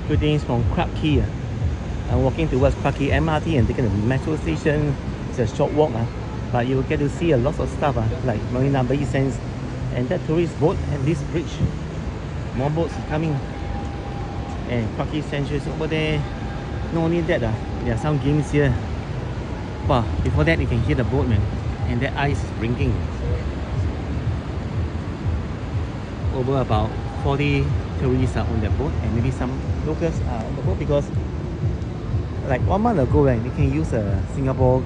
Greetings from Clarke Quay. I'm walking towards Clarke Quay MRT and taking the metro station. It's a short walk, but you will get to see a lot of stuff like Marina Bay Sands and that tourist boat and this bridge. More boats coming. And Clarke Quay Central is over there. Not only that, there are some games here. But before that, you can hear the boat, man. And that ice is blinking. Over about 40 tourists are on the boat, and maybe some locals are on the boat because like 1 month ago, right, you can use Singapore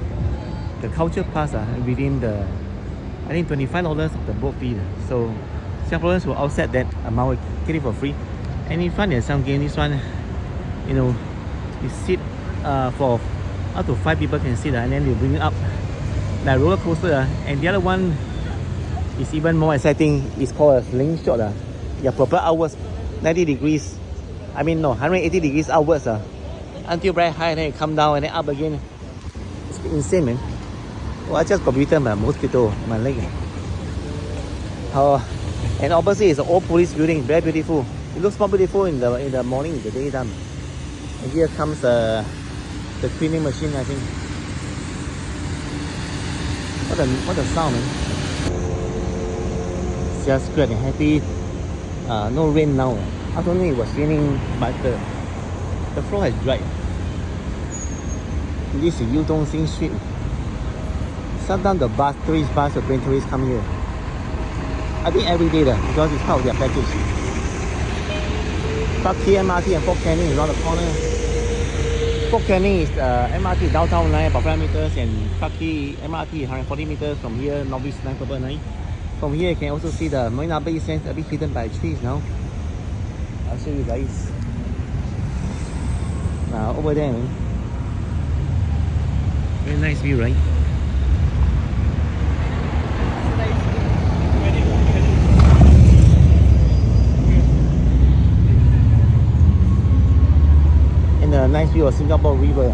the culture pass and redeem the I think $25 of the boat fee. So Singaporeans will offset that amount, get it for free. And in front there's some game. This one, you know, you sit for up to 5 people can sit, and then you bring it up like roller coaster. And the other one is even more exciting. It's called a slingshot. You propel outwards 90 degrees. I mean no, 180 degrees outwards until very high, and then you come down and then up again. It's insane, man. Oh, I just got bitten by a mosquito on my leg. And opposite is an old police building, very beautiful. It looks more beautiful in the morning, in the daytime. And here comes the cleaning machine, I think. What a sound, man. It's just great and happy. No rain now. Afternoon it was raining, but the floor has dried. This is Yudong Sing Street. Sometimes the tourist bus will bring tourists come here. I think every day because it's part of their package. Clarke Quay MRT and Fort Canning is around the corner. Fort Canning is MRT downtown line about 5 meters, and Clarke Quay MRT 140 meters from here, Northeast line, Purple line. From here you can also see the Marina Bay Sands a bit hidden by trees now. I'll show you guys. Over there, man. Very nice view, right? And a nice view of Singapore River.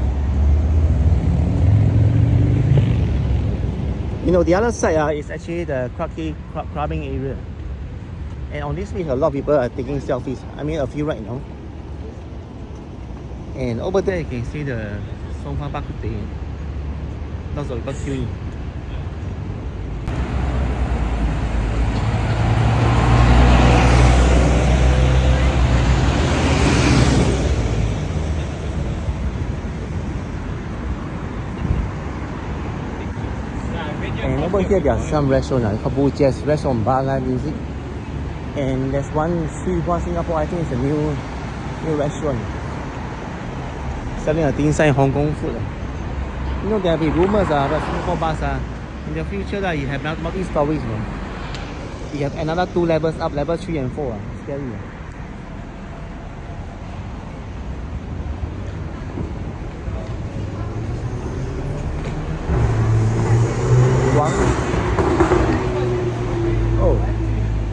You know, the other side is actually the Clarke Quay clubbing area. And on this beach, a lot of people are taking selfies. I mean, a few right now. And over there, you can see the Songfa Bak Kut Teh. Lots of people queuing. And over here, there are some restaurants, Kabu Jazz restaurant, bar, live music. And there's one Street One Singapore, I think it's a new restaurant selling a dim sum Hong Kong food. You know, there will be rumors about Singapore bus in the future you have multi-stories, man. You have another 2 levels up, level 3 and 4. Scary.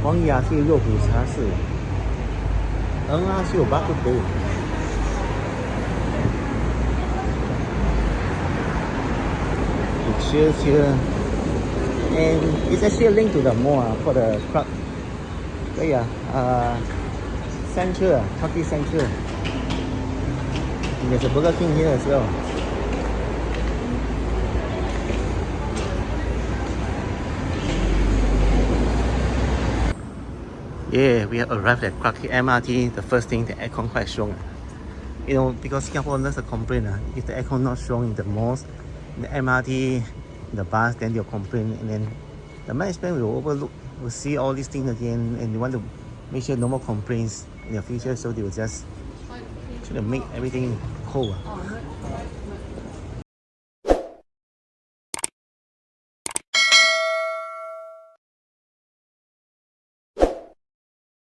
Wang Ya是肉骨茶室，NR是有巴克杯。Cheers. And it's actually linked to the mall for the Clarke. Central, Clarke Quay Central. And there's a Burger King here as well. Yeah, we have arrived at Clarke Quay MRT. The first thing, the aircon quite strong. You know, because Singaporeans complain if the aircon not strong in the malls, in the MRT, the bus, then they'll complain, and then the management will see all these things again, and they want to make sure no more complaints in the future, so they will just try to make everything cold.